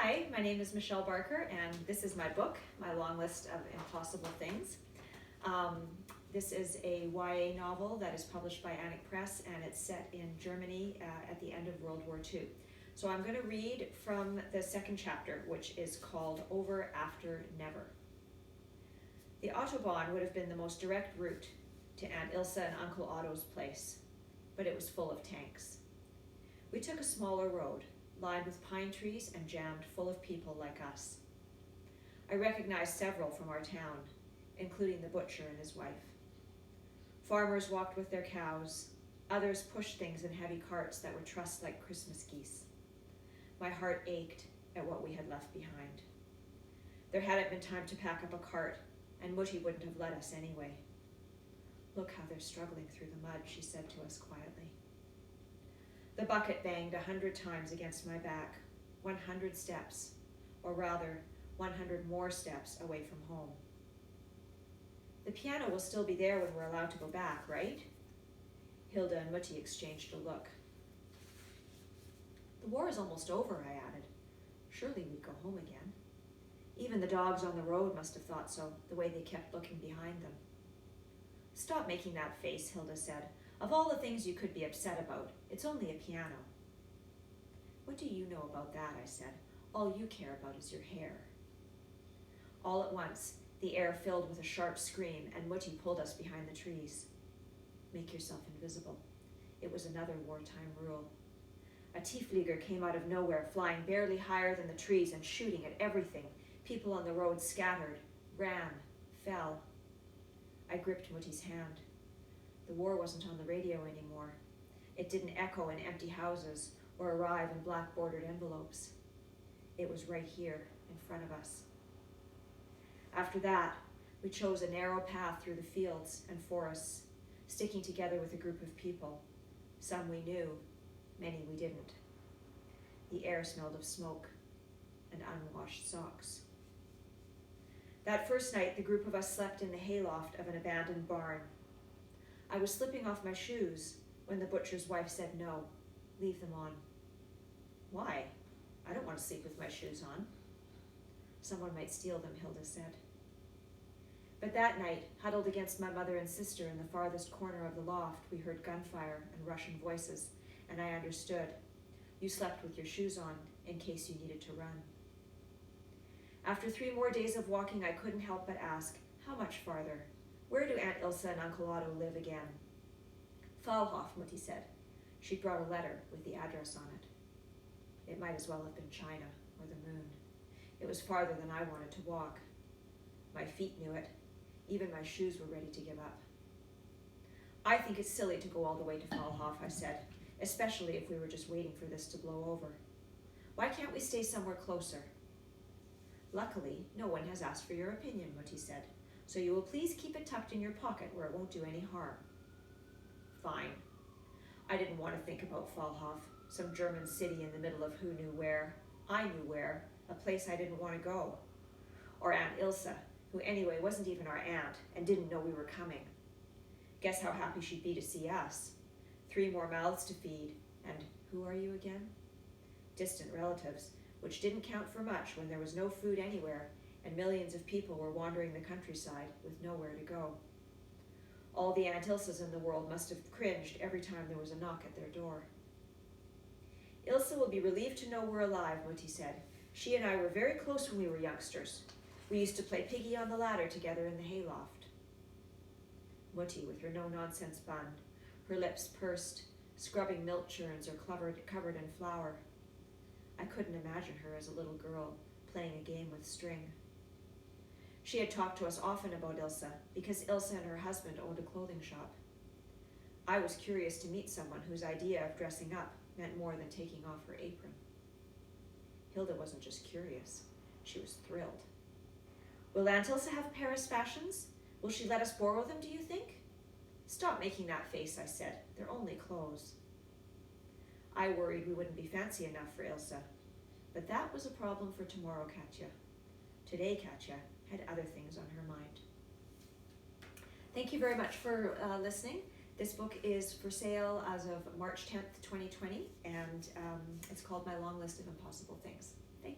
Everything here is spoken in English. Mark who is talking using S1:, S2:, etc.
S1: Hi, my name is Michelle Barker, and this is my book, My Long List of Impossible Things. This is a YA novel that is published by Annick Press, and it's set in Germany at the end of World War II. So I'm going to read from the second chapter, which is called Over After Never. The Autobahn would have been the most direct route to Aunt Ilse and Uncle Otto's place, but it was full of tanks. We took a smaller road, lined with pine trees and jammed full of people like us. I recognized several from our town, including the butcher and his wife. Farmers walked with their cows. Others pushed things in heavy carts that were trussed like Christmas geese. My heart ached at what we had left behind. There hadn't been time to pack up a cart, and Mutti wouldn't have let us anyway. "Look how they're struggling through the mud," she said to us quietly. The bucket banged 100 times against my back, 100 steps, or rather, 100 more steps away from home. "The piano will still be there when we're allowed to go back, right?" Hilda and Mutti exchanged a look. "The war is almost over," I added. "Surely we'd go home again." Even the dogs on the road must have thought so, the way they kept looking behind them. "Stop making that face," Hilda said. "Of all the things you could be upset about, it's only a piano." "What do you know about that?" I said. "All you care about is your hair." All at once, the air filled with a sharp scream, and Mutti pulled us behind the trees. "Make yourself invisible." It was another wartime rule. A Tiefflieger came out of nowhere, flying barely higher than the trees and shooting at everything. People on the road scattered, ran, fell. I gripped Mutti's hand. The war wasn't on the radio anymore. It didn't echo in empty houses or arrive in black-bordered envelopes. It was right here in front of us. After that, we chose a narrow path through the fields and forests, sticking together with a group of people. Some we knew, many we didn't. The air smelled of smoke and unwashed socks. That first night, the group of us slept in the hayloft of an abandoned barn. I was slipping off my shoes when the butcher's wife said no, leave them on. "Why? I don't want to sleep with my shoes on." "Someone might steal them," Hilda said. But that night, huddled against my mother and sister in the farthest corner of the loft, we heard gunfire and Russian voices, and I understood. You slept with your shoes on in case you needed to run. After 3 more days of walking, I couldn't help but ask, how much farther? Where do Aunt Ilse and Uncle Otto live again? "Pfahlhof," Mutti said. She'd brought a letter with the address on it. It might as well have been China or the moon. It was farther than I wanted to walk. My feet knew it. Even my shoes were ready to give up. "I think it's silly to go all the way to Pfahlhof," I said, "especially if we were just waiting for this to blow over. Why can't we stay somewhere closer?" "Luckily, no one has asked for your opinion," Mutti said, "so you will please keep it tucked in your pocket where it won't do any harm." Fine. I didn't want to think about Pfahlhof, some German city in the middle of who knew where. I knew where, a place I didn't want to go. Or Aunt Ilse, who anyway wasn't even our aunt and didn't know we were coming. Guess how happy she'd be to see us. 3 more mouths to feed, and who are you again? Distant relatives, which didn't count for much when there was no food anywhere and millions of people were wandering the countryside with nowhere to go. All the Aunt Ilses in the world must have cringed every time there was a knock at their door. "Ilse will be relieved to know we're alive," Mutti said. "She and I were very close when we were youngsters. We used to play piggy on the ladder together in the hayloft." Mutti, with her no-nonsense bun, her lips pursed, scrubbing milk churns or covered in flour. I couldn't imagine her as a little girl playing a game with string. She had talked to us often about Ilse because Ilse and her husband owned a clothing shop. I was curious to meet someone whose idea of dressing up meant more than taking off her apron. Hilda wasn't just curious, she was thrilled. "Will Aunt Ilse have Paris fashions? Will she let us borrow them, do you think?" "Stop making that face," I said. "They're only clothes." I worried we wouldn't be fancy enough for Ilse, but that was a problem for tomorrow, Katja. Today, Katja had other things on her mind. Thank you very much for listening. This book is for sale as of March 10th, 2020, and it's called My Long List of Impossible Things. Thank you.